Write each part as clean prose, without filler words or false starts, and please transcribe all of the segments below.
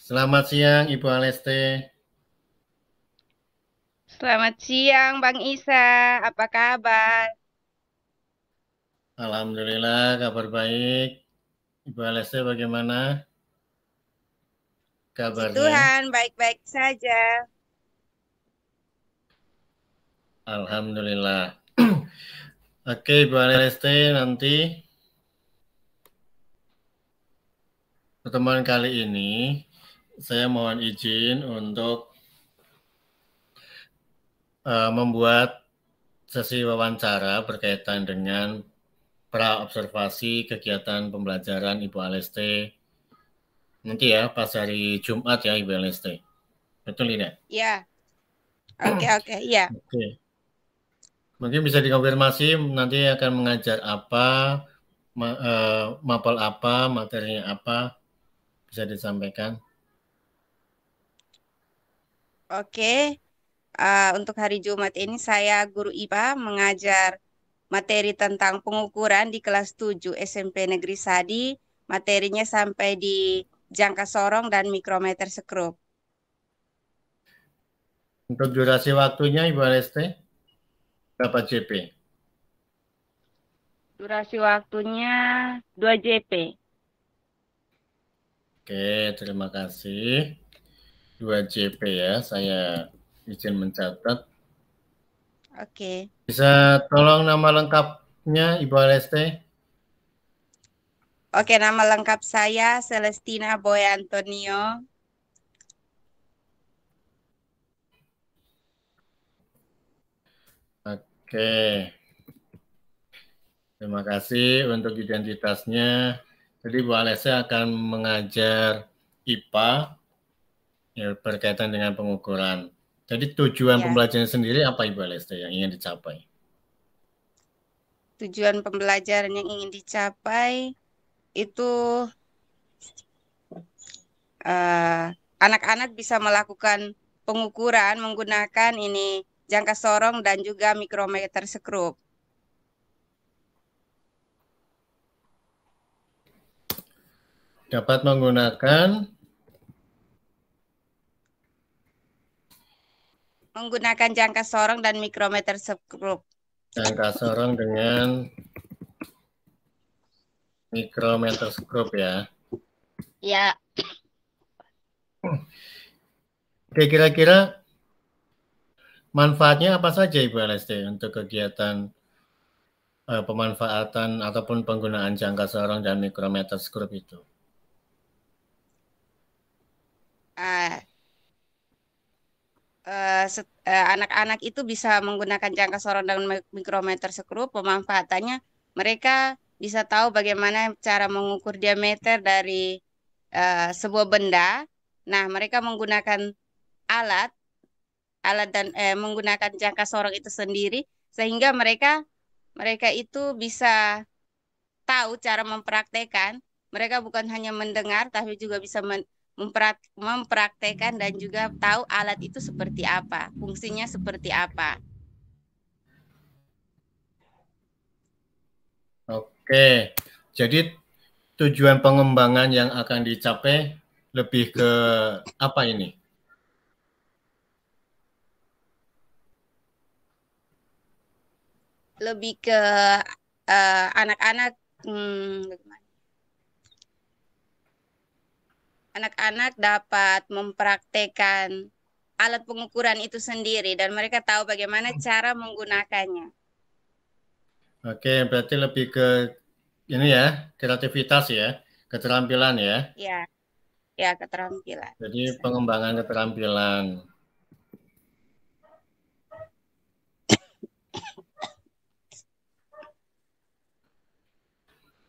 Selamat siang Ibu Aleste. Selamat siang, Bang Isa. Apa kabar? Alhamdulillah kabar baik. Ibu Aleste bagaimana Puji kabarnya? Tuhan, baik-baik saja. Alhamdulillah. Oke Ibu Aleste, nanti pertemuan kali ini saya mohon izin untuk membuat sesi wawancara berkaitan dengan pra-observasi kegiatan pembelajaran Ibu Aleste nanti ya pas hari Jumat ya Ibu Aleste. Betul tidak? Ya, oke, ya. Oke. Mungkin bisa dikonfirmasi nanti akan mengajar apa, mapel apa, materinya apa, bisa disampaikan. Oke. Untuk hari Jumat ini saya guru IPA mengajar materi tentang pengukuran di kelas 7 SMP Negeri Sadi. Materinya sampai di jangka sorong dan mikrometer sekrup. Untuk durasi waktunya Ibu Aleste, berapa JP? Durasi waktunya 2 JP. Oke, terima kasih. 2 JP ya, saya izin mencatat. Oke. Bisa tolong nama lengkapnya Ibu Aleste? Oke, nama lengkap saya Celestina Boy Antonio. Oke, terima kasih untuk identitasnya. Jadi Bu Aleste akan mengajar IPA ya, berkaitan dengan pengukuran. Jadi tujuan Ya, pembelajaran sendiri apa Ibu Aleste yang ingin dicapai? tujuan pembelajaran yang ingin dicapai itu eh, anak-anak bisa melakukan pengukuran menggunakan ini jangka sorong dan juga mikrometer sekrup. Dapat menggunakan Menggunakan jangka sorong dan mikrometer sekrup. jangka sorong dengan mikrometer skop ya. Ya, Oke, kira-kira manfaatnya apa saja Ibu Aleste untuk kegiatan pemanfaatan ataupun penggunaan jangka sorong dan mikrometer skop itu? ah, anak-anak itu bisa menggunakan jangka sorong dan mikrometer sekrup. Pemanfaatannya mereka bisa tahu bagaimana cara mengukur diameter dari sebuah benda. Nah, mereka menggunakan alat alat dan menggunakan jangka sorong itu sendiri sehingga mereka mereka itu bisa tahu cara mempraktekkan. Mereka bukan hanya mendengar tapi juga bisa mempraktekkan dan juga tahu alat itu seperti apa, fungsinya seperti apa. Oke, jadi tujuan pengembangan yang akan dicapai lebih ke apa ini? Lebih ke anak-anak bagaimana? Anak-anak dapat mempraktekkan alat pengukuran itu sendiri dan mereka tahu bagaimana cara menggunakannya. Oke, berarti lebih ke ini ya, kreativitas ya, keterampilan ya. Ya, ya keterampilan. Jadi pengembangan keterampilan.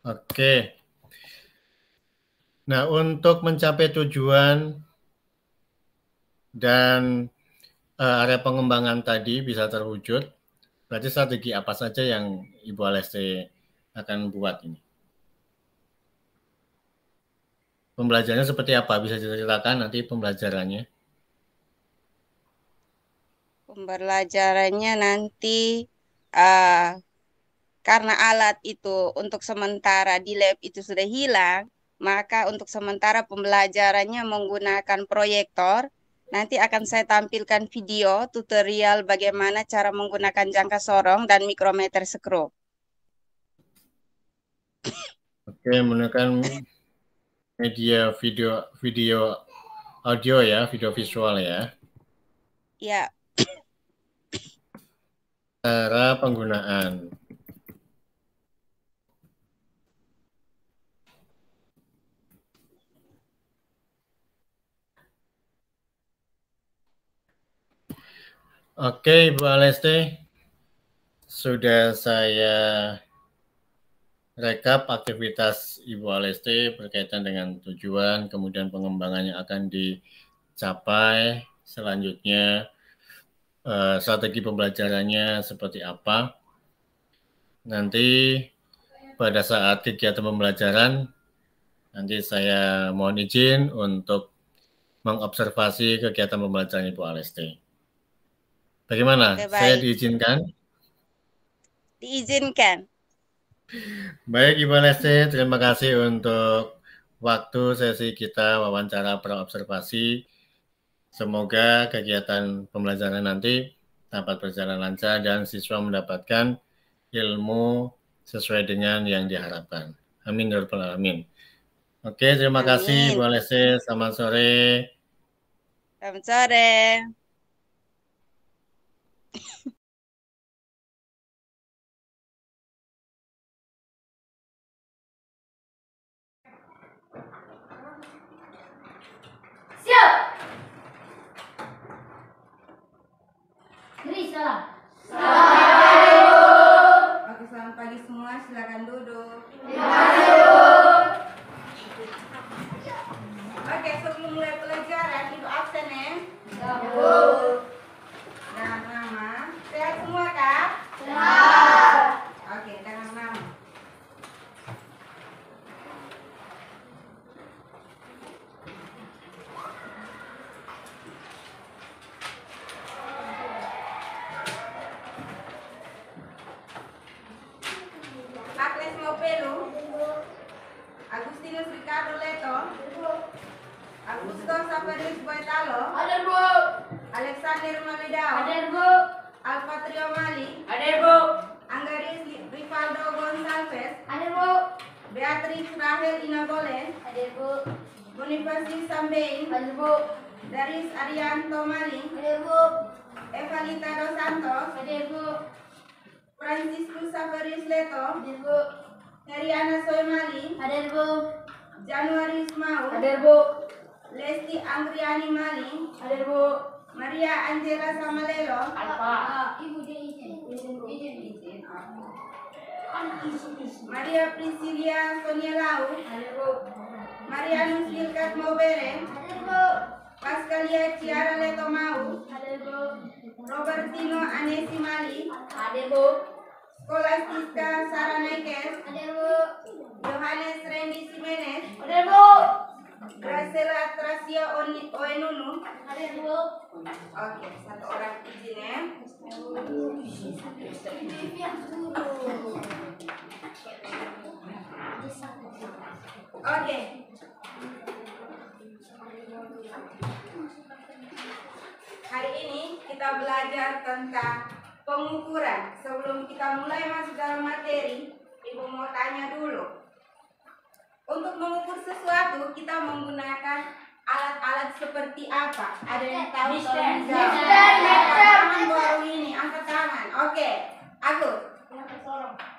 Oke. Nah, untuk mencapai tujuan dan area pengembangan tadi bisa terwujud, berarti strategi apa saja yang Ibu Aleste akan buat ini? Pembelajarannya seperti apa? Bisa diceritakan nanti pembelajarannya? Pembelajarannya nanti uh, karena alat itu untuk sementara di lab itu sudah hilang, maka untuk sementara pembelajarannya menggunakan proyektor. Nanti akan saya tampilkan video tutorial bagaimana cara menggunakan jangka sorong dan mikrometer skru. Oke, menggunakan media video audio ya, video visual ya. Ya. Cara penggunaan. Oke, Ibu Alesti, sudah saya rekap aktivitas Ibu Alesti berkaitan dengan tujuan, kemudian pengembangan yang akan dicapai, selanjutnya strategi pembelajarannya seperti apa. Nanti pada saat kegiatan pembelajaran, nanti saya mohon izin untuk mengobservasi kegiatan pembelajaran Ibu Alesti. Bagaimana? Oke, Saya baik. diizinkan? Diizinkan. Baik, Ibu Alesti, terima kasih untuk waktu sesi kita wawancara praobservasi. Semoga kegiatan pembelajaran nanti dapat berjalan lancar dan siswa mendapatkan ilmu sesuai dengan yang diharapkan. Amin ya rabbal alamin. Oke, terima kasih Ibu Alesti. Selamat sore. Selamat sore. Siap. Beri salam. Oke, selamat pagi semua. Silakan duduk. Oke, sebelum mulai pelajaran, Ibu absen ya. Dengan nama. Sehat semua kak? Sehat. Oke, dengan nama. Agnes Mopelu, Agustinus Ricardo Leto, Augusto Saparius Boitalo, Hadir, Bu. Alexander Malidao, Hadir, Bu. Alpatrio Mali, Hadir, Bu. Anggaris Rivaldo Gonçalves, Hadir, Bu. Beatriz Rahel Inabole, Hadir, Bu. Bonifacius Sambein, Hadir, Bu. Daris Arianto Mali, Hadir, Bu. Evalita Dos Santos, Hadir, Bu. Franciscus Saparius Leto, Hadir, Bu. Heriana Soemali, Hadir, Bu. Januari Ismail, Hadir, Bu. Lesti Angriani Mali, Hadir, Bu. Maria Angela Samalelo, Alfa. Ibu dia izin. Izin. Maria Priscilia Sonia Lau, Hadir, Bu. Marianus Wilkat Maubere, Hadir, Bu. Pascalia Ciara Leto Mau, Hadir, Bu. Robertino Anesi Mali, Hadir, Bu. Scholastica Sara Naikes, Hadir, Bu. Johannes Randy Jimenez, Hadir, Bu. Gracela Tracia Oenunu. Hadir, Bu. Oke, satu orang izin ya. Oke. Hari ini kita belajar tentang pengukuran. Sebelum kita mulai masuk dalam materi, Ibu mau tanya dulu. Untuk mengukur sesuatu, kita menggunakan alat-alat seperti apa? Ada yang tahu? Tolong jawab. Angkat tangan baru ini, angkat tangan. Oke, aku.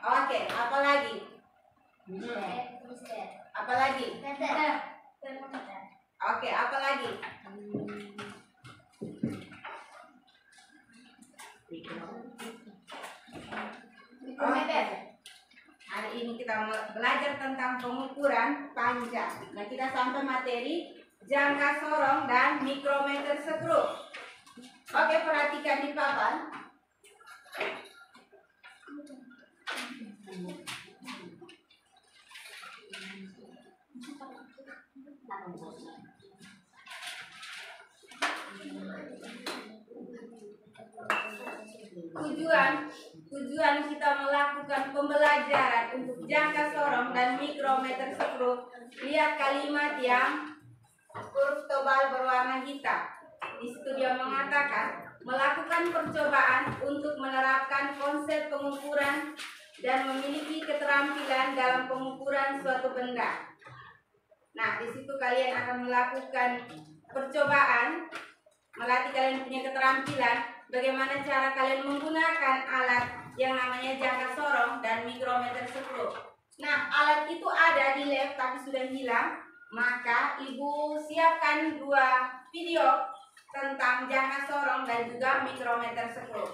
Oke, apa lagi? Apa lagi? Oke, apa lagi? Oke. Hari ini kita belajar tentang pengukuran panjang. Nah, kita sampai materi jangka sorong dan mikrometer skru. Oke, perhatikan di papan. Tujuan kita melakukan pembelajaran untuk jangka sorong dan mikrometer skru. Lihat kalimat yang huruf tebal berwarna hitam. Di situ dia mengatakan melakukan percobaan untuk menerapkan konsep pengukuran dan memiliki keterampilan dalam pengukuran suatu benda. Nah, di situ kalian akan melakukan percobaan, melatih kalian punya keterampilan bagaimana cara kalian menggunakan alat yang namanya jangka sorong dan mikrometer skru. Nah, alat itu ada di lab tapi sudah hilang. Maka ibu siapkan 2 video tentang jangka sorong dan juga mikrometer skru.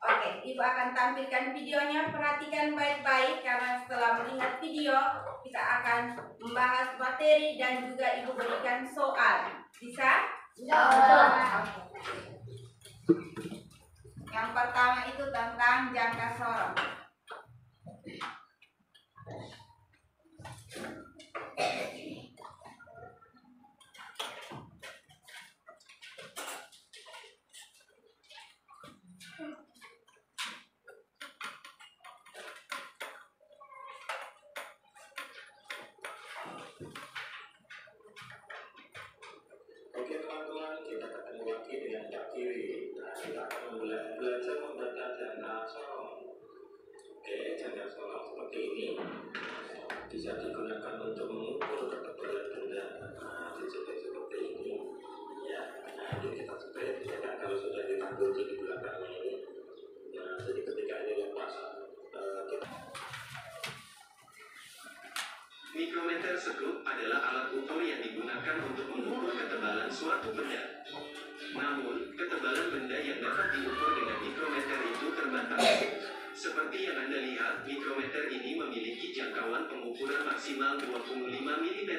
Oke, ibu akan tampilkan videonya, perhatikan baik-baik karena setelah melihat video kita akan membahas materi dan juga ibu berikan soal. Bisa? Bisa. Yang pertama itu tentang jangka sorong. Oke teman-teman, kita ketemu lagi dengan Pak Kiri. Nah, kita akan belajar membaca jangka sorong. Oke, jangka sorong seperti ini bisa digunakan untuk mengukur ketebalan benda. Nah, dijepit seperti ini. Ya, nah ini kita jepit. Ya kan, kalau sudah ditanggul di belakangnya ini. Nah, jadi ketika ini lepas, kita mikrometer skru adalah alat ukur yang digunakan untuk mengukur ketebalan suatu benda. Namun, ketebalan benda yang dapat diukur dengan mikrometer itu terbatas. Seperti yang Anda lihat, mikrometer ini memiliki jangkauan pengukuran maksimal 25 mm.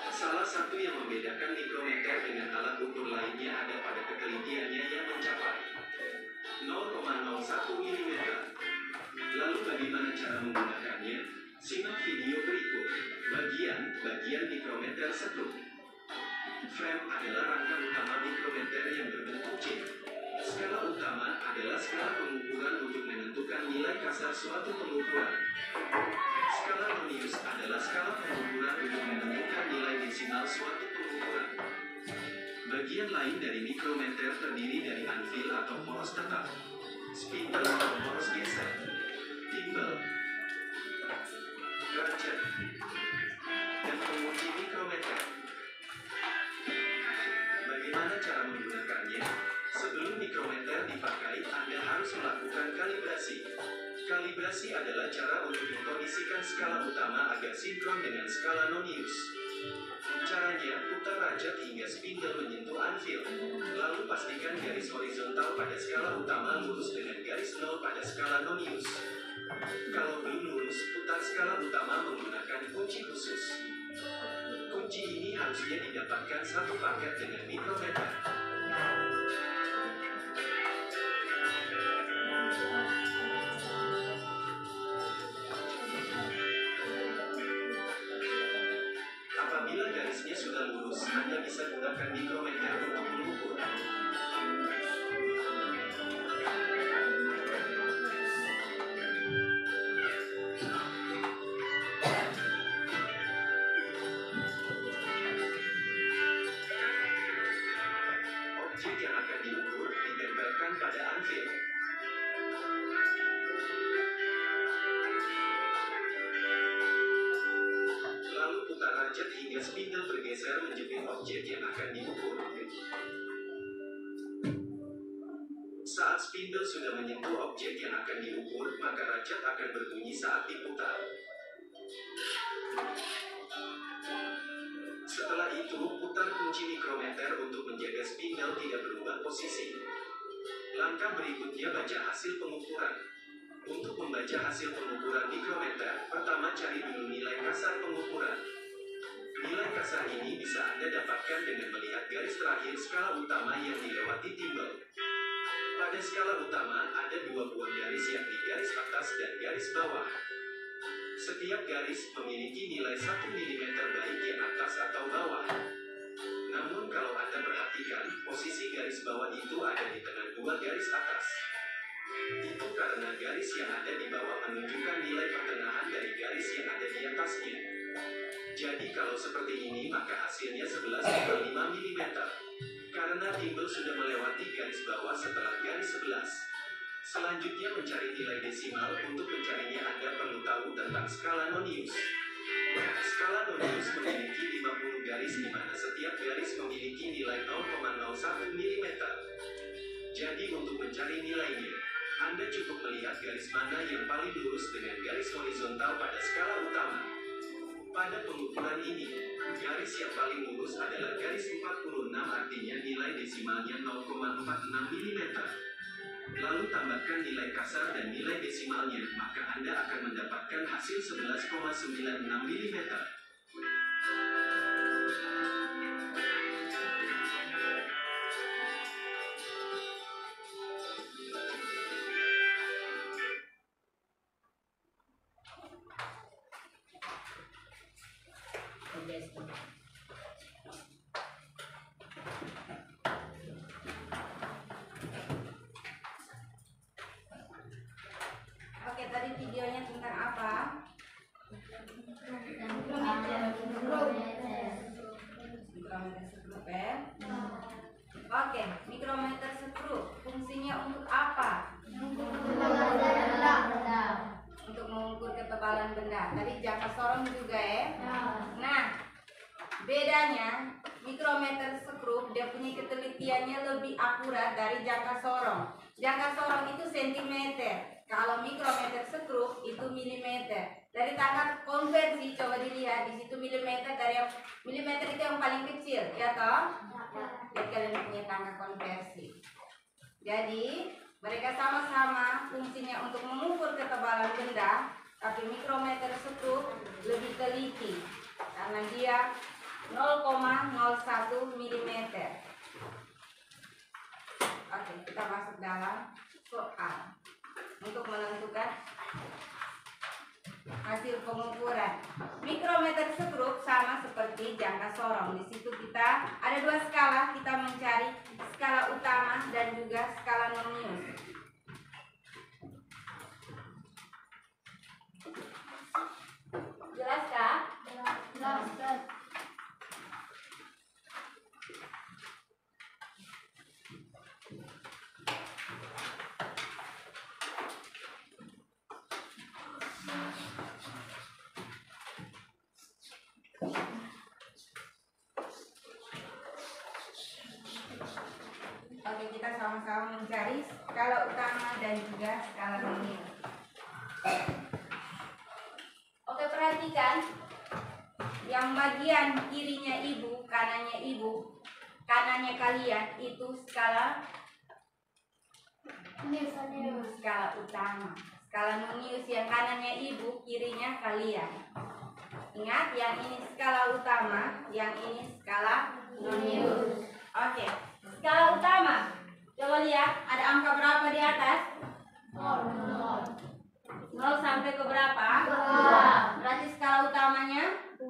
Salah satu yang membedakan mikrometer dengan alat ukur lainnya ada pada ketelitiannya yang mencapai 0,01 mm. Lalu bagaimana cara menggunakannya? Simak video berikut. Bagian mikrometer skru. Frame adalah rangka utama mikrometer yang berbentuk chip. Skala utama adalah skala pengukuran untuk menentukan nilai kasar suatu pengukuran. Skala nonius adalah skala pengukuran untuk menentukan nilai desimal suatu pengukuran. Bagian lain dari mikrometer terdiri dari anvil atau poros tetap, spindle atau poros geser, timbel, ratchet, dan penguji mikrometer. Bagaimana cara menggunakannya? Sebelum mikrometer dipakai, Anda harus melakukan kalibrasi. Kalibrasi adalah cara untuk mengkondisikan skala utama agar sinkron dengan skala nonius. Caranya, putar rajat hingga spindle menyentuh anvil. Lalu pastikan garis horizontal pada skala utama lurus dengan garis nol pada skala nonius. Kalau belum lurus, putar skala utama menggunakan kunci khusus. Kunci ini harusnya didapatkan satu paket dengan mikrometer. Apabila garisnya sudah lurus, Anda bisa gunakan mikrometer untuk mengukur. Objek yang akan diukur ditempelkan pada anvil. Lalu putar rajat hingga spindle bergeser menjepit objek yang akan diukur. Saat spindle sudah menyentuh objek yang akan diukur, maka rajat akan berbunyi saat diputar. Setelah itu, putar kunci mikrometer untuk menjaga spindle tidak berubah posisi. Langkah berikutnya baca hasil pengukuran. Untuk membaca hasil pengukuran mikrometer, pertama cari dulu nilai kasar pengukuran. Nilai kasar ini bisa Anda dapatkan dengan melihat garis terakhir skala utama yang dilewati timbel. Pada skala utama, ada 2 buah garis yakni garis atas dan garis bawah. Setiap garis memiliki nilai 1 mm baik yang atas atau bawah. Namun kalau Anda perhatikan, posisi garis bawah itu ada di tengah dua garis atas. Itu karena garis yang ada di bawah menunjukkan nilai pertengahan dari garis yang ada di atasnya. Jadi kalau seperti ini maka hasilnya 11,5 mm. Karena timbel sudah melewati garis bawah setelah garis 11. Selanjutnya mencari nilai desimal. Untuk mencarinya Anda perlu tahu tentang skala Nonius. Skala Nonius memiliki 50 garis di mana setiap garis memiliki nilai 0,01 mm. Jadi untuk mencari nilainya, Anda cukup melihat garis mana yang paling lurus dengan garis horizontal pada skala utama. Pada pengukuran ini, garis yang paling lurus adalah garis 46, artinya nilai desimalnya 0,46 mm. Lalu tambahkan nilai kasar dan nilai desimalnya, maka Anda akan mendapatkan hasil 11,96 mm. Oke, tadi videonya tentang apa? Mikrometer sekrup ya. Oke, mikrometer sekrup fungsinya untuk apa? Untuk mengukur ketebalan benda. Tadi jangka sorong juga ya. Nah, bedanya mikrometer sekrup dia punya ketelitiannya lebih akurat dari jangka sorong. Jangka sorong itu sentimeter. Kalau mikrometer sekrup itu milimeter. Dari tanggal konversi coba dilihat di situ milimeter, dari yang milimeter itu yang paling kecil, ya toh? Jadi kalian punya tanggal konversi. Jadi mereka sama-sama fungsinya untuk mengukur ketebalan benda, tapi mikrometer sekrup lebih teliti karena dia 0,01 mm. Oke, kita masuk dalam soal untuk menentukan hasil pengukuran. Mikrometer sekrup sama seperti jangka sorong. Di situ kita ada dua skala, kita mencari skala utama dan juga skala Nonius. Jelas kah? Jelas. Oke, kita sama-sama mencari skala utama dan juga skala Nonius. Oke, perhatikan yang bagian kirinya ibu, kanannya kalian itu skala utama. Skala Nonius yang kanannya ibu, kirinya kalian. Ingat, yang ini skala utama, yang ini skala Nonius. Oke, skala utama. Coba lihat, ada angka berapa di atas? 0 sampai ke berapa? 2. Berarti skala utamanya? 2.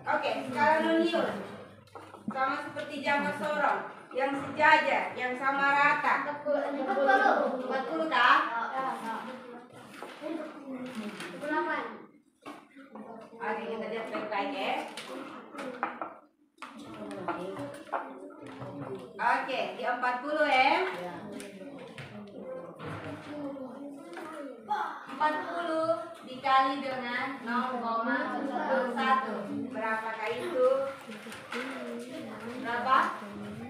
Oke, skala Nonius sama seperti jangka sorong, yang sejajar, yang sama rata. 40 kah? 48. Oke, kita lihat baik-baik ya. Oke, di 40 ya. 40 dikali dengan 0,1. Berapakah itu? Berapa?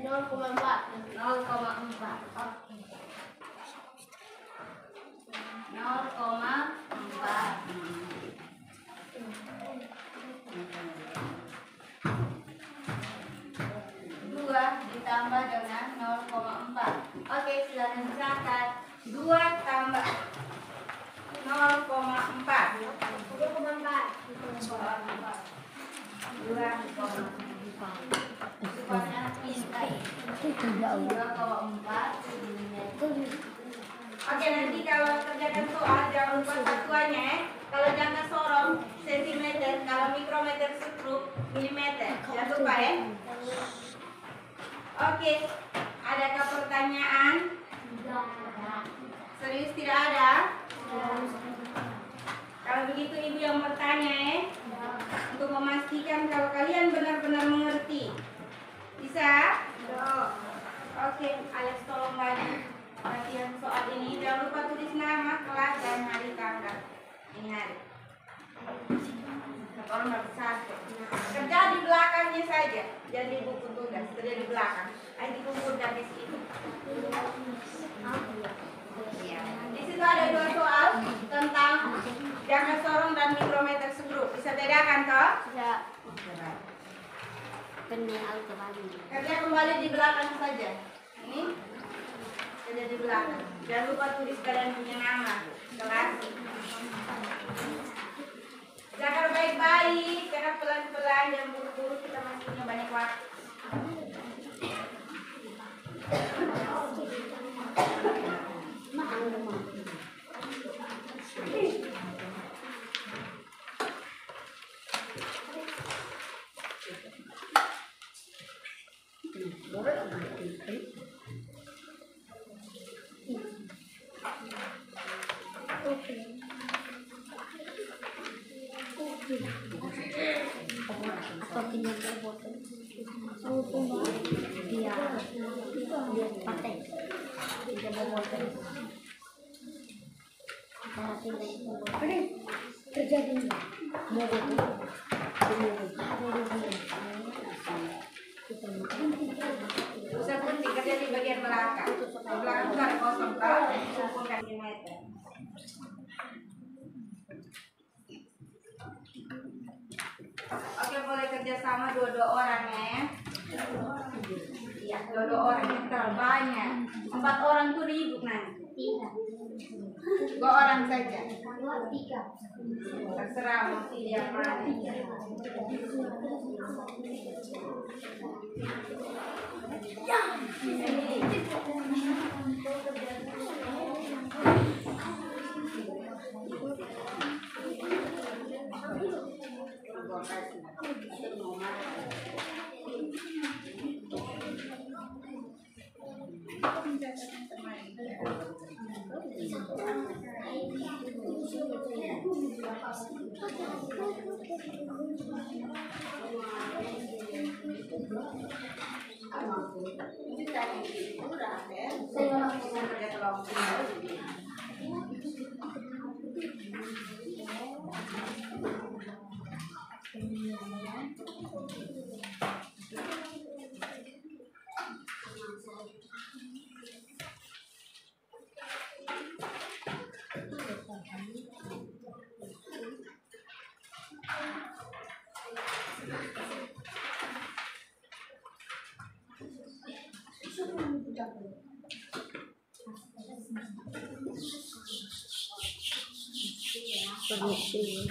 0,4. 0,4. Oke. 0,4. 2 ditambah dengan 0,4. Oke, silakan dicatat. 2 tambah 0,4. 2,4. 2,4. Oke, nanti kalau kerjakan soal jangan lupa satuannya ya. Kalau jangka sorong sentimeter, kalau mikrometer skrup milimeter. Jangan lupa ya. Oke, adakah pertanyaan? Serius tidak ada? Kalau begitu ibu yang bertanya ya, untuk memastikan kalau kalian benar-benar mengerti. Bisa? Oke, Alex tolong lagi latihan soal ini. Jangan lupa tulis nama, kelas, dan hari tanggal. Ini hari. Tolong nomor 1. Kerja di belakangnya saja. Jadi buku tugas, kerja di belakang. Ayo dikumpulkan di sini. Ya. Di situ ada 2 soal tentang jangka sorong dan mikrometer skrup. Bisa bedakan toh? Ya. Kerja kembali di belakang saja. Ini kerja di belakang. Jangan lupa tulis kalian punya nama, kelas. Jaga baik-baik, jaga pelan-pelan, jangan buru-buru, kita masih punya banyak waktu. Pusat penting kerja di bagian belakang. Di belakang itu ada kosong kalau kumpulkan meter. Oke, boleh kerjasama 2 orang ya. Iya, 2 orang yang terbanyak. 4 orang tuh ribut nanti. 2 orang saja. 3. Terserah mau pilih yang mana. Permisi.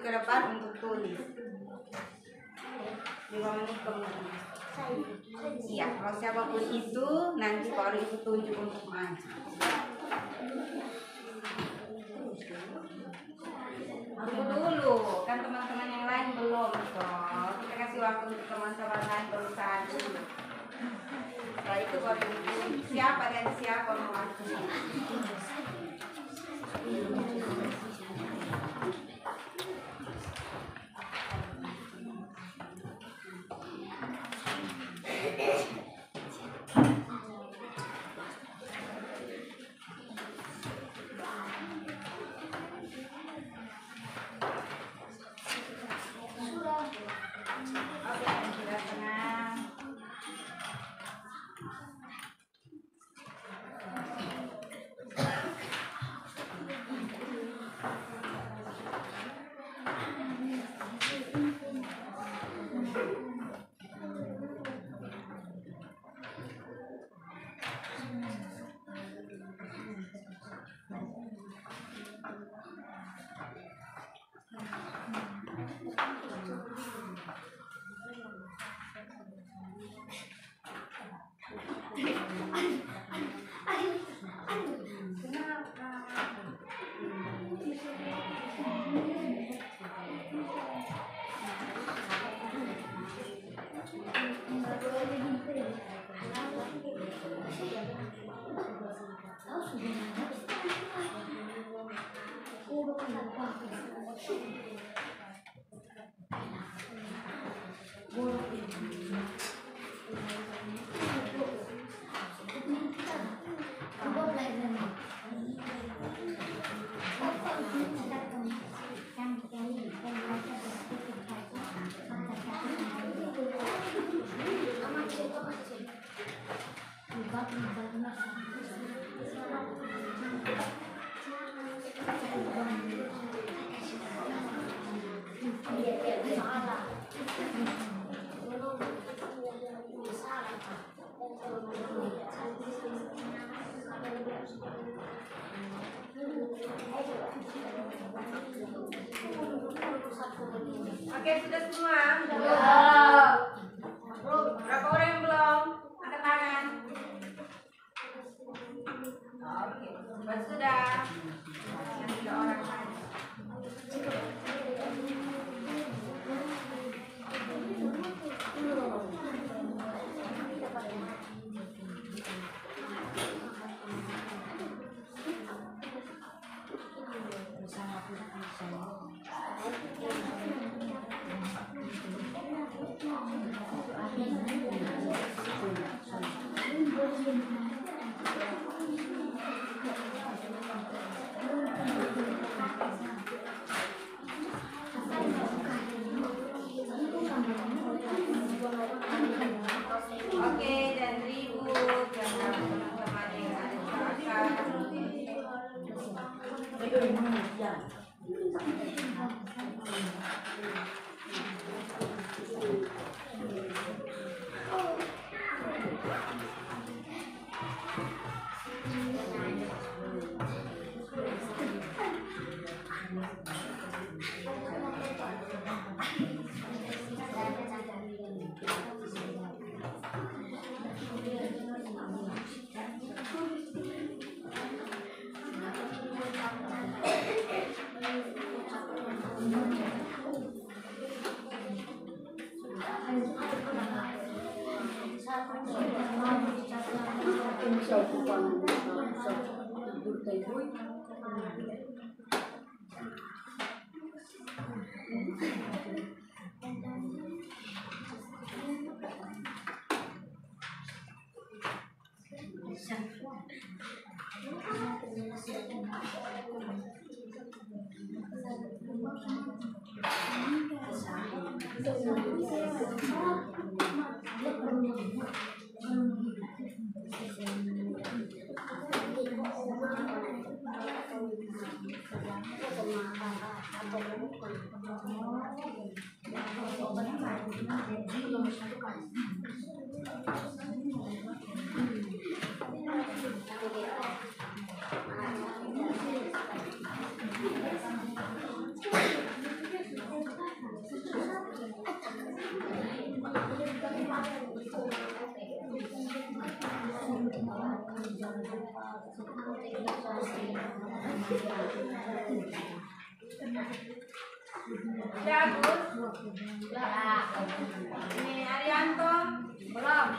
ke depan untuk tulis. 5 menit kemudian. Iya, kalau siapapun itu nanti baru itu tunjuk untuk maju. Tunggu dulu, kan teman-teman yang lain belum toh. Kita kasih waktu untuk teman-teman lain berusaha dulu. Setelah itu baru tunjuk siapa dan siapa mau maju. Oke, sudah semua? Berapa orang yang belum? Angkat tangan. Oke, sudah. Yang 3 orang lagi. Oke, dan ribut dengan teman-teman yang ada di belakang. Agus. Ini Arianto. Belum.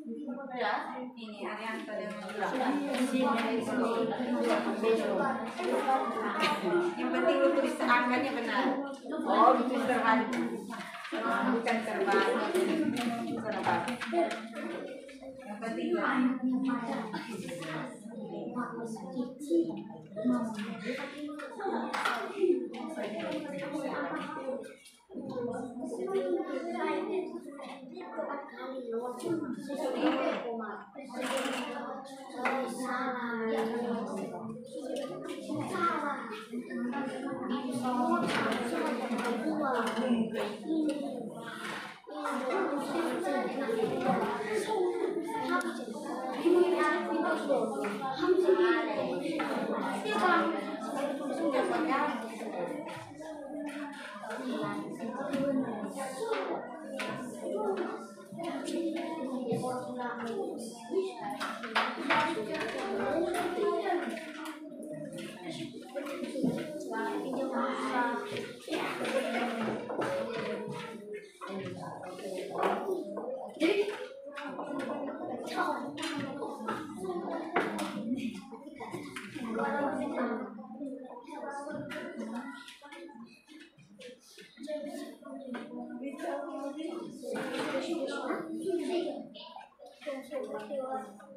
Ya, ini Arianto dengan Lula. Yang penting lu tulis angkanya benar. Oh, itu terbalik. Bukan terbalik. Yang penting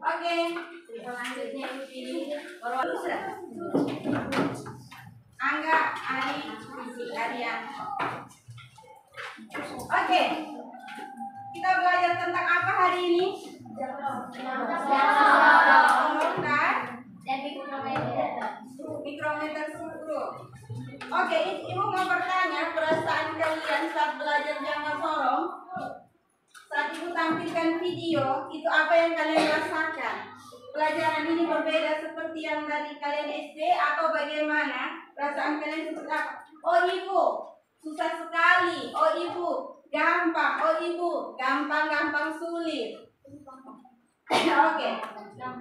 Oke, selanjutnya ini Angga, Ari, Arian. Oke, kita belajar tentang apa hari ini? Dan mikrometer struktur. Oke, Ibu mau bertanya perasaan kalian saat belajar jangka sorong. Saat Ibu tampilkan video, itu apa yang kalian rasakan? Pelajaran ini berbeda seperti yang dari kalian SD atau bagaimana? Perasaan kalian seperti apa? Oh Ibu, susah sekali. Oh Ibu, gampang. Oh Ibu, gampang sulit. Oke,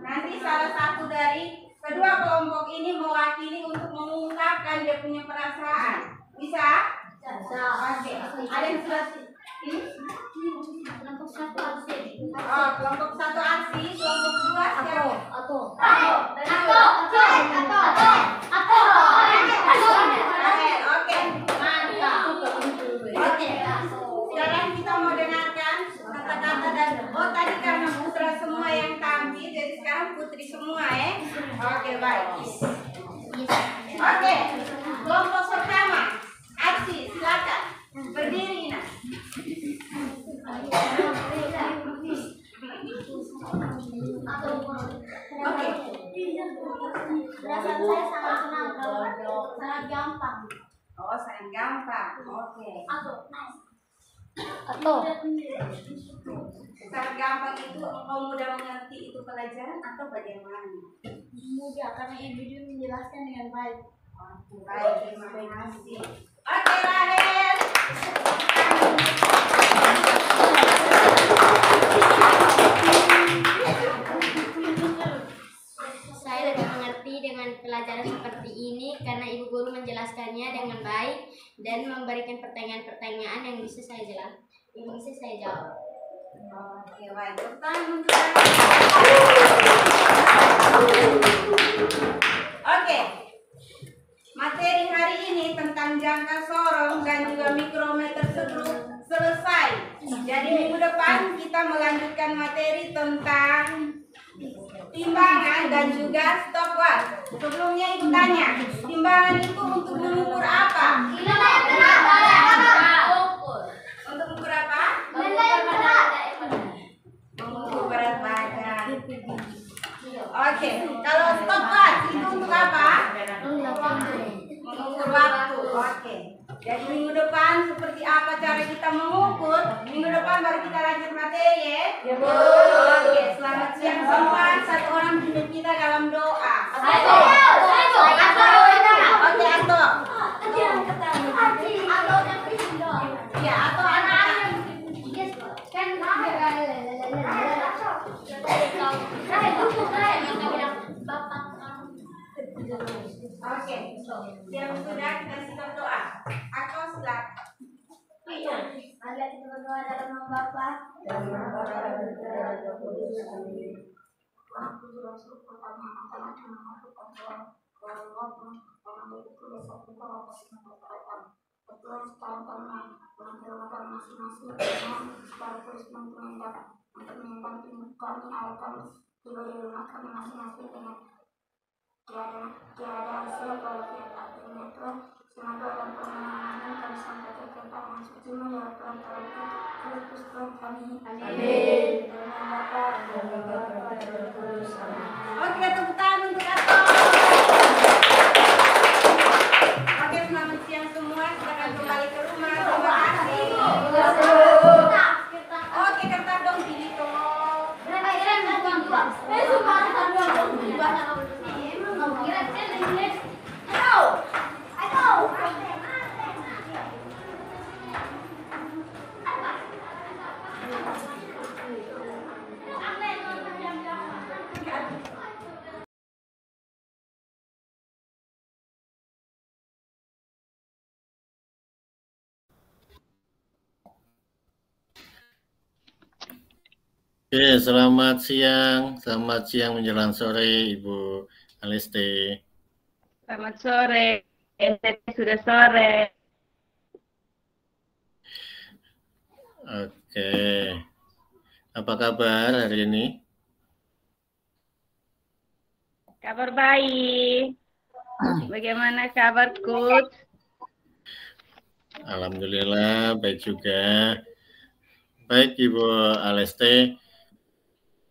nanti salah satu dari kedua kelompok ini mewakili untuk mengungkapkan dia punya perasaan. Bisa? Oke, ada yang sudah kelompok satu aksi. Oh, kelompok satu aksi, kelompok dua siapa? Oke, mantap. Oke, sekarang kita mau dengarkan kata-kata dan tadi karena putra semua yang tampil, jadi sekarang putri semua ya. Oke, baik. Oke, kelompok pertama aksi, silakan berdiri Ina. Oke. Perasaan saya sangat senang, sangat gampang. Oh, sangat gampang. Oke. Atau Sangat gampang itu engkau mudah mengerti itu pelajaran atau bagaimana? mudah karena ibu menjelaskan dengan baik. Oke, baik, terima kasih. Oke, Rahel. Saya lebih mengerti dengan pelajaran seperti ini karena ibu guru menjelaskannya dengan baik dan memberikan pertanyaan-pertanyaan yang bisa saya jawab. Oke, baik. Pertanyaan. Oke. Materi hari ini tentang jangka sorong dan juga mikrometer struktur selesai. Jadi minggu depan kita melanjutkan materi tentang timbangan dan juga stopwatch. Sebelumnya Ibu tanya, timbangan itu untuk mengukur apa? Untuk mengukur apa? Mengukur berat badan. Oke, kalau stopwatch itu untuk apa? Mengukur waktu. Oke. Jadi minggu depan seperti apa cara kita mengukur? Minggu depan baru kita lanjut materi ya. Oke, selamat siang semua. Satu orang pimpin kita dalam doa. Oke, Ato. Ya, Ato anak. Oke, yang sudah kita siap doa. Aku silakan. Mari kita berdoa dalam nama Bapa. Oke, tepuk tangan untuk Atom. Oke, selamat siang semua. Silakan kembali ke rumah. Terima kasih. Oke, kertas dong pilih dong. Oke, selamat siang menjelang sore Ibu Aleste. Selamat sore, sudah sore. Oke, apa kabar hari ini? Kabar baik. Bagaimana kabar Coach? Alhamdulillah baik juga. Baik Ibu Aleste,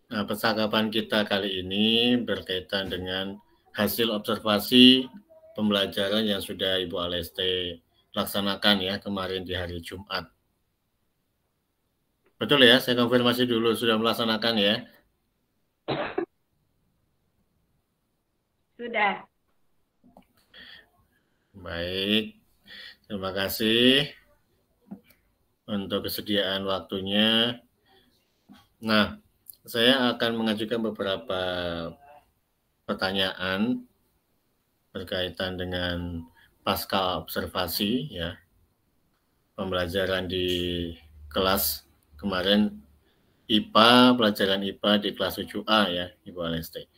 nah, percakapan kita kali ini berkaitan dengan hasil observasi pembelajaran yang sudah Ibu Aleste laksanakan ya kemarin di hari Jumat. Betul ya, saya konfirmasi dulu sudah melaksanakan ya? Sudah. Baik, terima kasih untuk kesediaan waktunya. Nah, saya akan mengajukan beberapa pertanyaan berkaitan dengan pasca observasi ya pembelajaran di kelas kemarin IPA, pelajaran IPA di kelas 7A ya Ibu Aleste.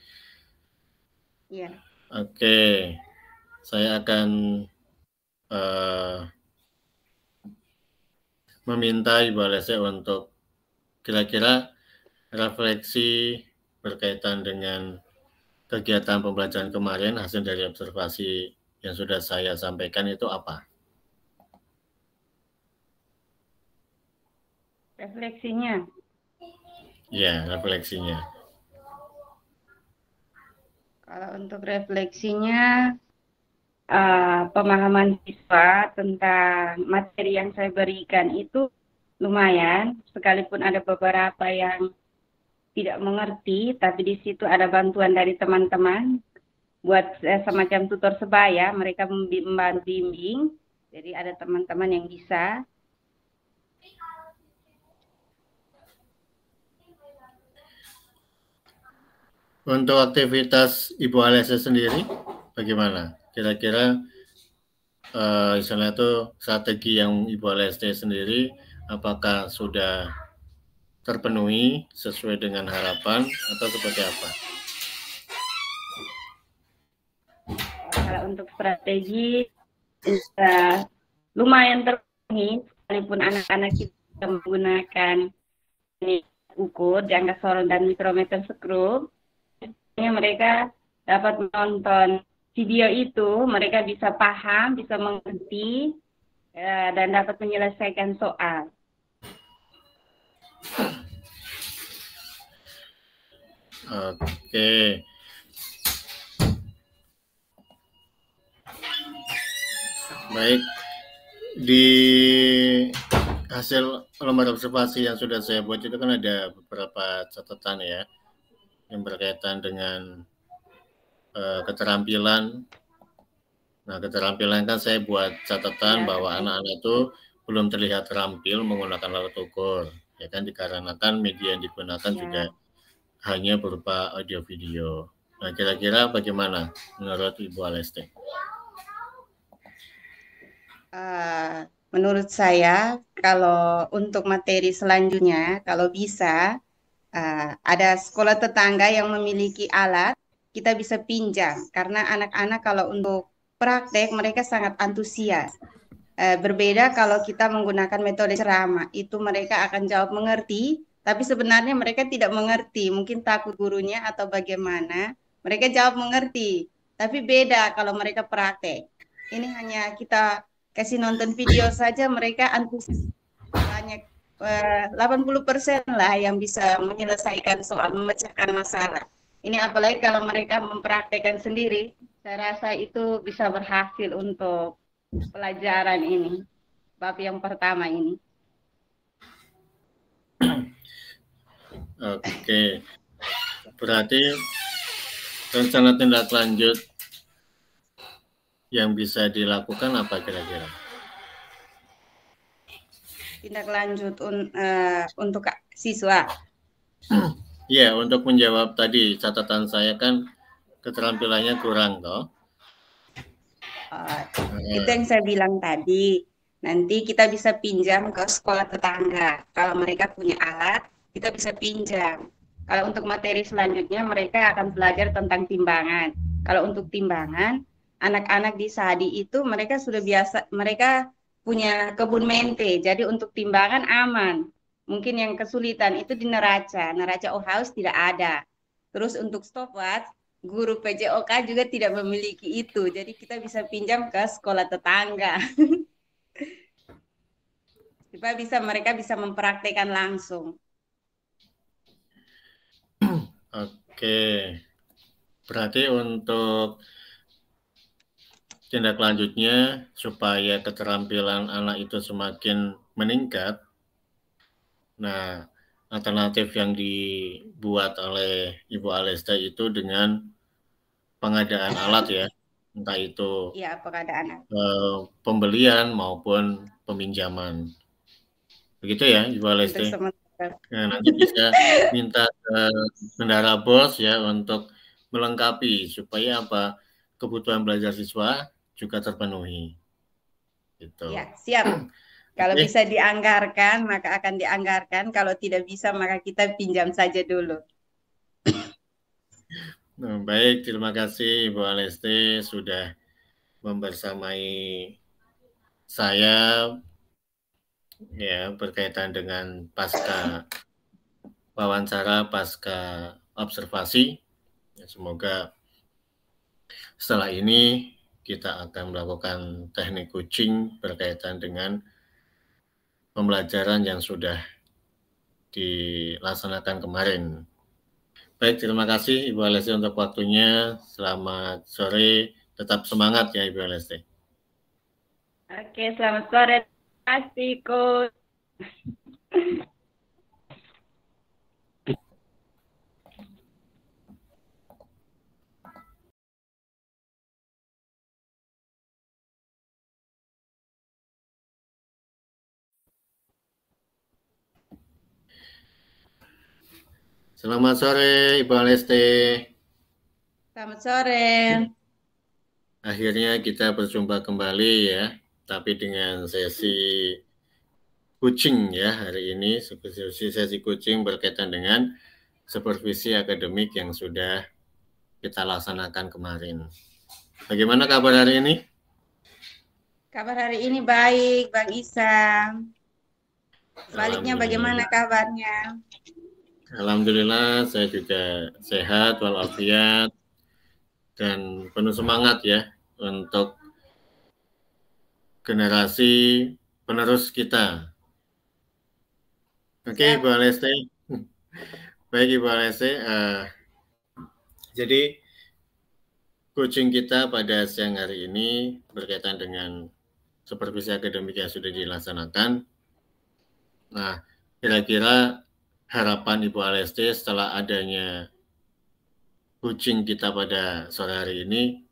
Iya. Oke, saya akan meminta Ibu Aleste untuk kira-kira refleksi berkaitan dengan kegiatan pembelajaran kemarin, hasil dari observasi yang sudah saya sampaikan itu apa? Refleksinya. Ya, refleksinya. Kalau untuk refleksinya, pemahaman siswa tentang materi yang saya berikan itu lumayan, sekalipun ada beberapa yang tidak mengerti, tapi di situ ada bantuan dari teman-teman buat semacam tutor sebaya, mereka membantu bimbing, jadi ada teman-teman yang bisa. Untuk aktivitas Ibu Aleste sendiri, bagaimana? Kira-kira istilahnya itu strategi yang Ibu Aleste sendiri, apakah sudah terpenuhi sesuai dengan harapan atau seperti apa? Kalau untuk strategi lumayan terpenuhi, sekalipun anak-anak kita menggunakan ukur jangka sorong dan mikrometer skrup, mereka dapat menonton video itu, mereka bisa paham, bisa mengerti, dan dapat menyelesaikan soal. Oke. Baik, di hasil lembar observasi yang sudah saya buat itu kan ada beberapa catatan ya yang berkaitan dengan keterampilan. Nah, keterampilan kan saya buat catatan bahwa anak-anak itu belum terlihat terampil menggunakan alat ukur, ya kan, dikarenakan media yang digunakan juga hanya berupa audio video. Nah, kira-kira bagaimana menurut Ibu Aleste? Menurut saya, kalau untuk materi selanjutnya, kalau bisa ada sekolah tetangga yang memiliki alat, kita bisa pinjam. Karena anak-anak kalau untuk praktek mereka sangat antusias. Berbeda kalau kita menggunakan metode ceramah, itu mereka akan jawab mengerti, tapi sebenarnya mereka tidak mengerti. Mungkin takut gurunya atau bagaimana. Mereka jawab mengerti, tapi beda kalau mereka praktek. Ini hanya kita kasih nonton video saja, mereka antusias. Banyak 80% lah yang bisa menyelesaikan soal, memecahkan masalah. Ini apalagi kalau mereka mempraktekkan sendiri, saya rasa itu bisa berhasil untuk pelajaran ini, bab yang pertama ini. Oke, berarti rencana tindak lanjut yang bisa dilakukan apa kira-kira? Tindak lanjut untuk siswa. Ya, untuk menjawab tadi catatan saya kan keterampilannya kurang toh. Itu yang saya bilang tadi. Nanti kita bisa pinjam ke sekolah tetangga. Kalau mereka punya alat, kita bisa pinjam. Kalau untuk materi selanjutnya mereka akan belajar tentang timbangan. Kalau untuk timbangan, anak-anak di Sadi itu mereka sudah biasa, mereka punya kebun mente. Jadi untuk timbangan aman. Mungkin yang kesulitan itu di neraca. Neraca Ohaus tidak ada. Terus untuk stopwatch, guru PJOK juga tidak memiliki itu. Jadi kita bisa pinjam ke sekolah tetangga. Supaya mereka bisa mempraktekkan langsung. Oke. Berarti untuk tindak lanjutnya supaya keterampilan anak itu semakin meningkat. Nah, alternatif yang dibuat oleh Ibu Alesta itu dengan pengadaan alat ya, entah itu pengadaan pembelian maupun peminjaman. Begitu ya, Ibu Alesta. Nah, nanti bisa minta ke bendara bos ya untuk melengkapi supaya apa kebutuhan belajar siswa juga terpenuhi. Gitu. Ya, siap. Kalau bisa dianggarkan, maka akan dianggarkan. Kalau tidak bisa, maka kita pinjam saja dulu. Nah, baik, terima kasih Ibu Alesti sudah membersamai saya ya berkaitan dengan pasca wawancara, pasca observasi. Ya, semoga setelah ini kita akan melakukan teknik coaching berkaitan dengan pembelajaran yang sudah dilaksanakan kemarin. Baik, terima kasih Ibu Alesti untuk waktunya. Selamat sore, tetap semangat ya Ibu Alesti. Oke, selamat sore. Terima kasih, Coach. Selamat sore Ibu Alesti. Selamat sore. Akhirnya kita berjumpa kembali ya, tapi dengan sesi coaching ya hari ini, sesi coaching berkaitan dengan supervisi akademik yang sudah kita laksanakan kemarin. Bagaimana kabar hari ini? Kabar hari ini baik, Bang Isa. Sebaliknya bagaimana kabarnya? Alhamdulillah saya juga sehat walafiat dan penuh semangat ya untuk generasi penerus kita. Oke, Ibu Alesti. Baik Ibu Alesti, jadi coaching kita pada siang hari ini berkaitan dengan supervisi akademik yang sudah dilaksanakan. Nah, kira-kira harapan Ibu Alesti setelah adanya coaching kita pada sore hari ini,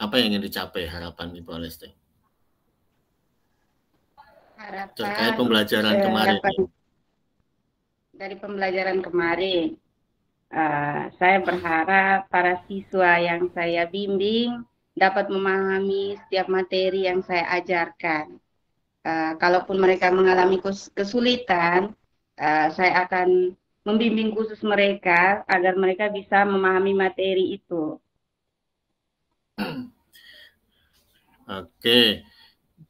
apa yang ingin dicapai harapan Ibu Alesti? Harapan terkait pembelajaran kemarin. Dari pembelajaran kemarin, saya berharap para siswa yang saya bimbing dapat memahami setiap materi yang saya ajarkan. Kalaupun mereka mengalami kesulitan, saya akan membimbing khusus mereka agar mereka bisa memahami materi itu. Oke,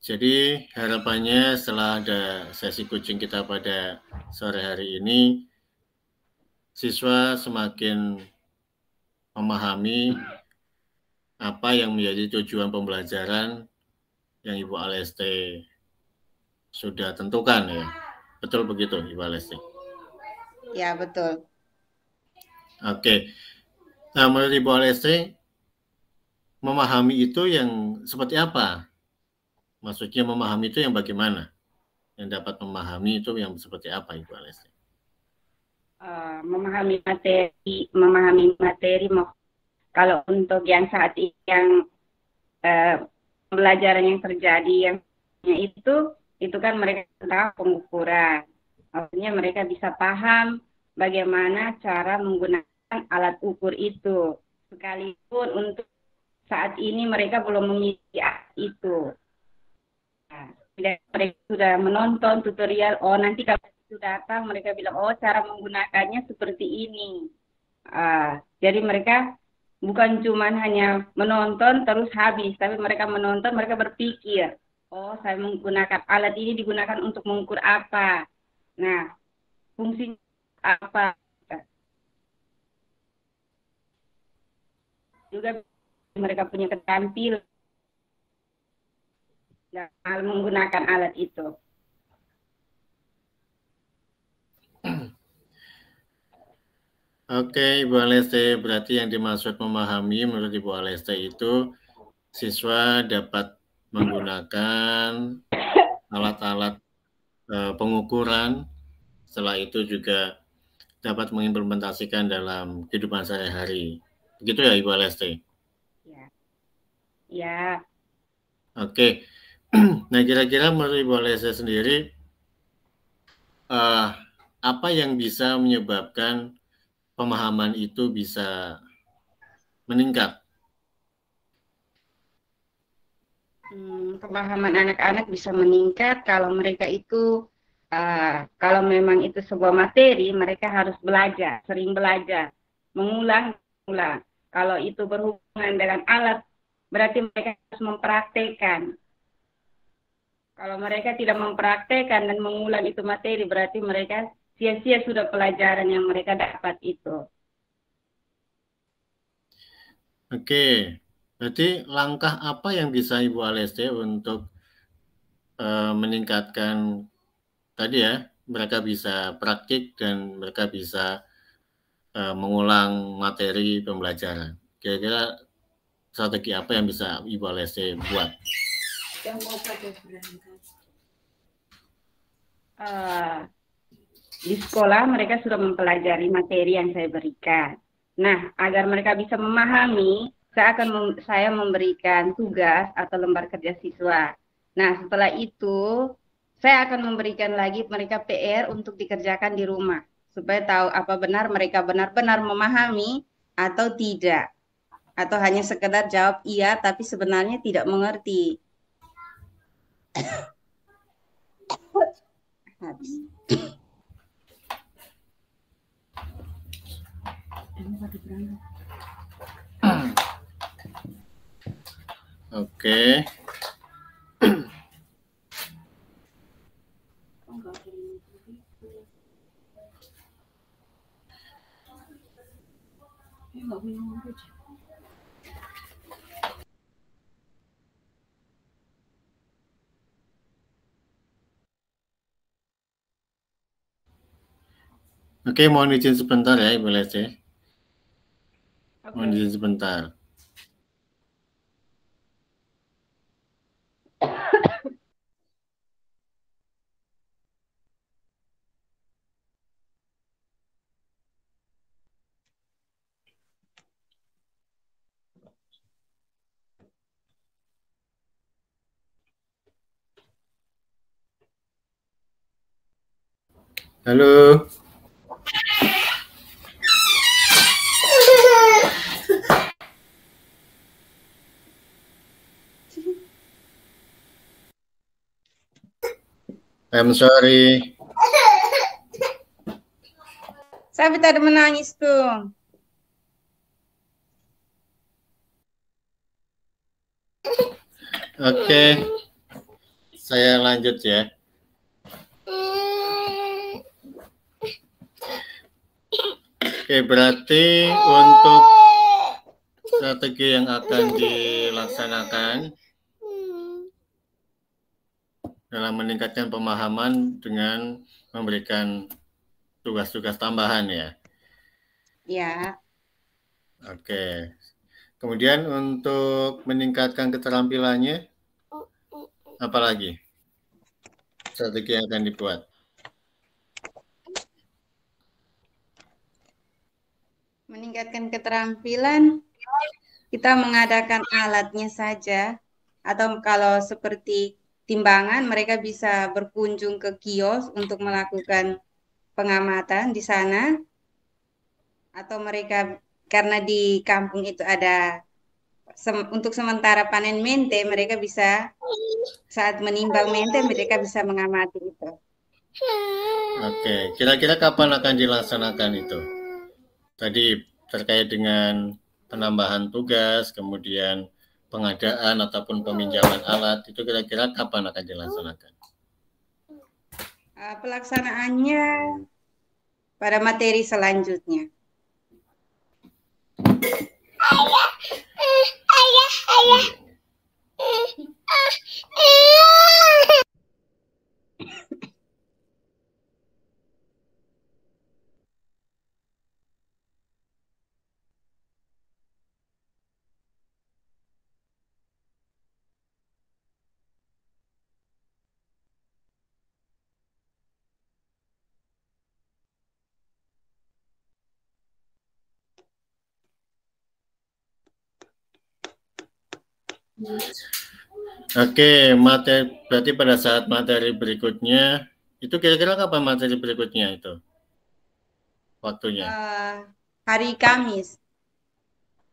jadi harapannya setelah ada sesi coaching kita pada sore hari ini, siswa semakin memahami apa yang menjadi tujuan pembelajaran yang Ibu Alesti sudah tentukan ya. Betul begitu Ibu Alesti? Ya, betul. Oke. Nah, menurut Ibu Alesti, memahami itu yang seperti apa? Maksudnya memahami itu yang bagaimana? Yang dapat memahami itu yang seperti apa Ibu Alesti? Memahami materi. Kalau untuk yang saat ini yang pembelajaran yang terjadi yang itu kan mereka tahu pengukuran. Maksudnya mereka bisa paham bagaimana cara menggunakan alat ukur itu. Sekalipun untuk saat ini mereka belum memiliki alat itu. Nah, mereka sudah menonton tutorial, nanti kalau itu datang mereka bilang, cara menggunakannya seperti ini. Jadi mereka bukan cuma hanya menonton terus habis, tapi mereka menonton, mereka berpikir, saya menggunakan alat ini digunakan untuk mengukur apa. Nah, fungsinya apa. Juga mereka punya keterampilan dalam menggunakan alat itu. Oke, Ibu Alesti, berarti yang dimaksud memahami menurut Ibu Alesti itu siswa dapat menggunakan alat-alat pengukuran, setelah itu juga dapat mengimplementasikan dalam kehidupan sehari-hari. Begitu ya Ibu Alesti? Ya. Oke. Nah, kira-kira menurut Ibu Alesti sendiri, apa yang bisa menyebabkan pemahaman itu bisa meningkat? Pemahaman anak-anak bisa meningkat kalau mereka itu, kalau memang itu sebuah materi, mereka harus belajar, sering belajar, mengulang. Kalau itu berhubungan dengan alat, berarti mereka harus mempraktekkan. Kalau mereka tidak mempraktekkan dan mengulang itu materi, berarti mereka sia-sia sudah pelajaran yang mereka dapat itu. Oke, berarti langkah apa yang bisa Ibu Alesti untuk meningkatkan tadi ya, mereka bisa praktik dan mereka bisa mengulang materi pembelajaran. Kira-kira strategi apa yang bisa Ibu Alesti buat? Di sekolah mereka sudah mempelajari materi yang saya berikan. Nah, agar mereka bisa memahami, saya memberikan tugas atau lembar kerja siswa. Nah, setelah itu saya akan memberikan lagi mereka PR untuk dikerjakan di rumah, supaya tahu apa benar mereka benar-benar memahami atau tidak. Atau hanya sekedar jawab iya, tapi sebenarnya tidak mengerti. Oke. Oke, mohon izin sebentar ya Ibu Alesti. Mohon izin sebentar. Halo. I'm sorry. Sampai tadi menangis tuh. Oke, saya lanjut ya. Oke, berarti untuk strategi yang akan dilaksanakan dalam meningkatkan pemahaman dengan memberikan tugas-tugas tambahan ya. Ya. Oke. Kemudian untuk meningkatkan keterampilannya, apa lagi strategi yang akan dibuat? Meningkatkan keterampilan, kita mengadakan alatnya saja. Atau kalau seperti timbangan, mereka bisa berkunjung ke kios untuk melakukan pengamatan di sana. Atau mereka, karena di kampung itu ada untuk sementara panen mente, mereka bisa saat menimbang mente mereka bisa mengamati itu. Oke, kira-kira kapan akan dilaksanakan itu? Tadi terkait dengan penambahan tugas, kemudian pengadaan ataupun peminjaman alat, itu kira-kira kapan akan dilaksanakan? Pelaksanaannya pada materi selanjutnya. Oke, berarti pada saat materi berikutnya, itu kira-kira kapan materi berikutnya itu? Waktunya? Hari Kamis.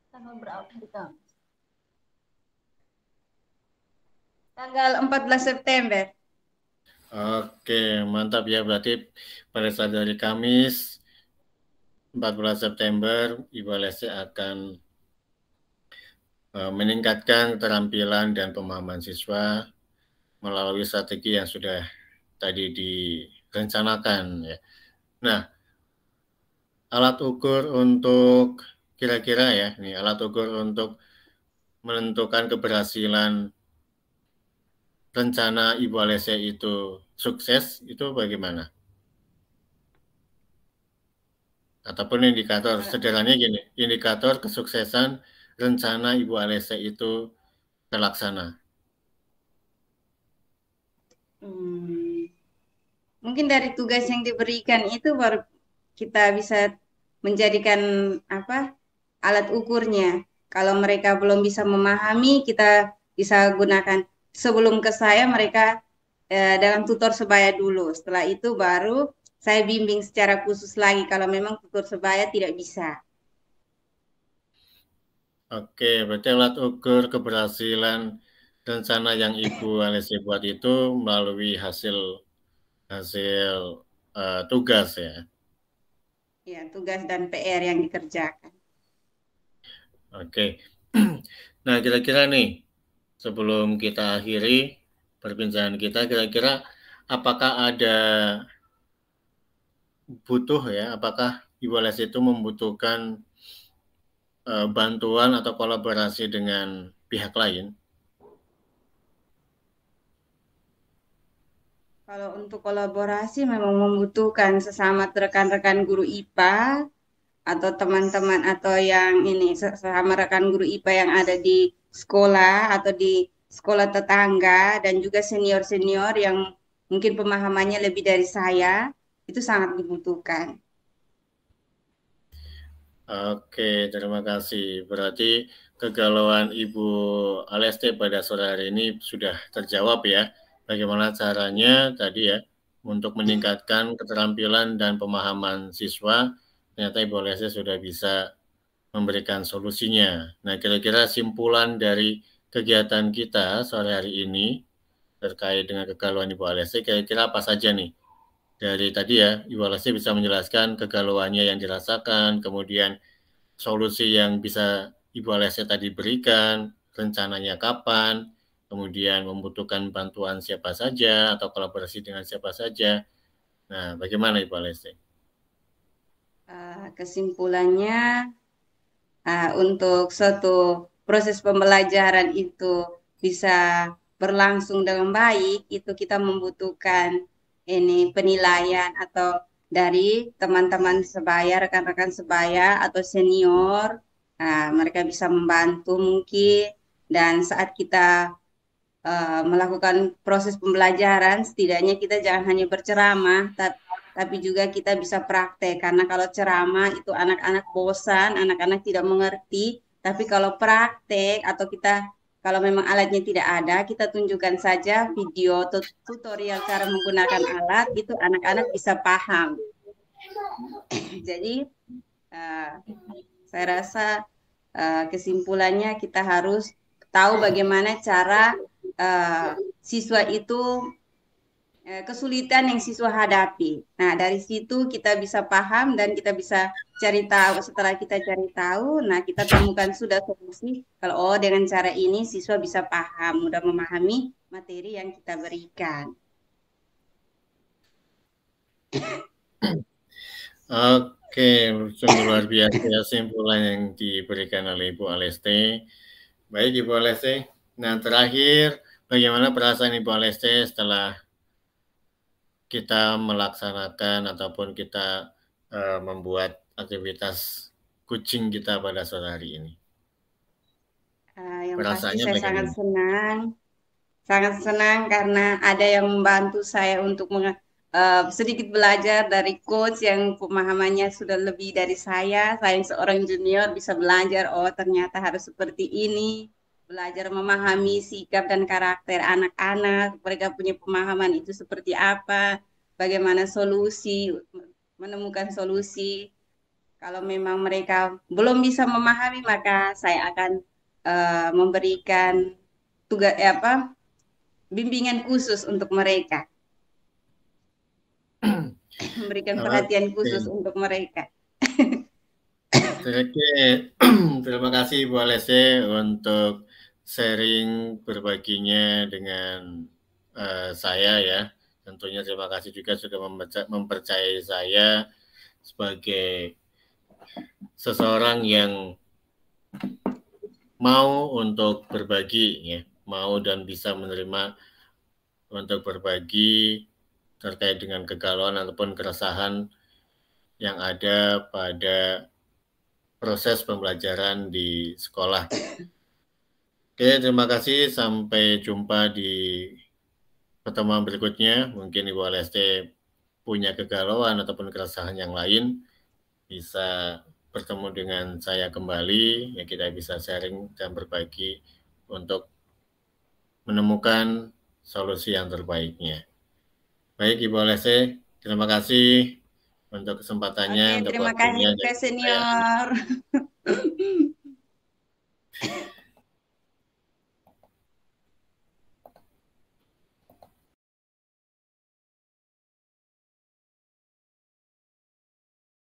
Tanggal berapa hari Kamis? Tanggal 14 September. Oke, mantap ya. Berarti pada saat hari Kamis 14 September, Ibu Lesti akan meningkatkan keterampilan dan pemahaman siswa melalui strategi yang sudah tadi direncanakan ya. Nah, alat ukur untuk kira-kira ya, nih alat ukur untuk menentukan keberhasilan rencana Ibu Alessia itu sukses itu bagaimana? Ataupun indikator sederhananya gini, indikator kesuksesan rencana Ibu Alessia itu terlaksana. Mungkin dari tugas yang diberikan itu baru kita bisa menjadikan alat ukurnya. Kalau mereka belum bisa memahami, kita bisa gunakan sebelum ke saya mereka dalam tutor sebaya dulu. Setelah itu baru saya bimbing secara khusus lagi kalau memang tutor sebaya tidak bisa. Oke, berarti alat ukur keberhasilan rencana yang Ibu Alessia buat itu melalui hasil tugas ya. Ya, tugas dan PR yang dikerjakan. Oke. Nah, kira-kira nih sebelum kita akhiri perbincangan kita, kira-kira apakah ada apakah Ibu Alessia itu membutuhkan bantuan atau kolaborasi dengan pihak lain? Kalau untuk kolaborasi memang membutuhkan sesama rekan-rekan guru IPA atau teman-teman atau yang ini sesama rekan guru IPA yang ada di sekolah atau di sekolah tetangga dan juga senior-senior yang mungkin pemahamannya lebih dari saya, itu sangat dibutuhkan. Oke, terima kasih. Berarti kegalauan Ibu Alesti pada sore hari ini sudah terjawab ya. Bagaimana caranya tadi ya untuk meningkatkan keterampilan dan pemahaman siswa. Ternyata Ibu Alesti sudah bisa memberikan solusinya. Nah, kira-kira simpulan dari kegiatan kita sore hari ini terkait dengan kegalauan Ibu Alesti, kira-kira apa saja nih dari tadi ya, Ibu Alessi bisa menjelaskan kegalauannya yang dirasakan, kemudian solusi yang bisa Ibu Alessi tadi berikan, rencananya kapan, kemudian membutuhkan bantuan siapa saja atau kolaborasi dengan siapa saja. Nah, bagaimana Ibu Alessi? Kesimpulannya, untuk suatu proses pembelajaran itu bisa berlangsung dengan baik, itu kita membutuhkan ini penilaian atau dari teman-teman sebaya, rekan-rekan sebaya atau senior. Mereka bisa membantu mungkin, dan saat kita melakukan proses pembelajaran, setidaknya kita jangan hanya berceramah, tapi juga kita bisa praktek. Karena kalau ceramah itu anak-anak bosan, anak-anak tidak mengerti. Tapi kalau praktek atau kita kalau memang alatnya tidak ada, kita tunjukkan saja video tutorial cara menggunakan alat, itu anak-anak bisa paham. Jadi saya rasa kesimpulannya kita harus tahu bagaimana cara siswa itu kesulitan yang siswa hadapi. Nah, dari situ kita bisa paham dan kita bisa cari tahu. Setelah kita cari tahu, nah kita temukan sudah solusi. Kalau dengan cara ini siswa bisa paham, mudah memahami materi yang kita berikan. Oke, sungguh luar biasa kesimpulan yang diberikan oleh Ibu Alessi. Baik Ibu Alessi. Nah, terakhir, bagaimana perasaan Ibu Alessi setelah kita melaksanakan ataupun kita membuat aktivitas kucing kita pada sore hari ini? Yang pasti saya sangat senang karena ada yang membantu saya untuk sedikit belajar dari coach yang pemahamannya sudah lebih dari saya. Saya seorang junior bisa belajar, oh ternyata harus seperti ini. Belajar memahami sikap dan karakter anak-anak, mereka punya pemahaman itu seperti apa, bagaimana solusi, menemukan solusi. Kalau memang mereka belum bisa memahami, maka saya akan memberikan tugas bimbingan khusus untuk mereka. Memberikan perhatian khusus untuk mereka. Oke, terima kasih Bu Alessi untuk sharing berbaginya dengan saya ya. Tentunya terima kasih juga sudah mempercayai saya sebagai seseorang yang mau untuk berbagi ya, mau dan bisa menerima untuk berbagi terkait dengan kegalauan ataupun keresahan yang ada pada proses pembelajaran di sekolah. Oke, terima kasih. Sampai jumpa di pertemuan berikutnya. Mungkin Ibu Alessi punya kegalauan ataupun keresahan yang lain, bisa bertemu dengan saya kembali, ya kita bisa sharing dan berbagi untuk menemukan solusi yang terbaiknya. Baik Ibu Alessi, terima kasih untuk kesempatannya. Oke, terima kasih juga senior.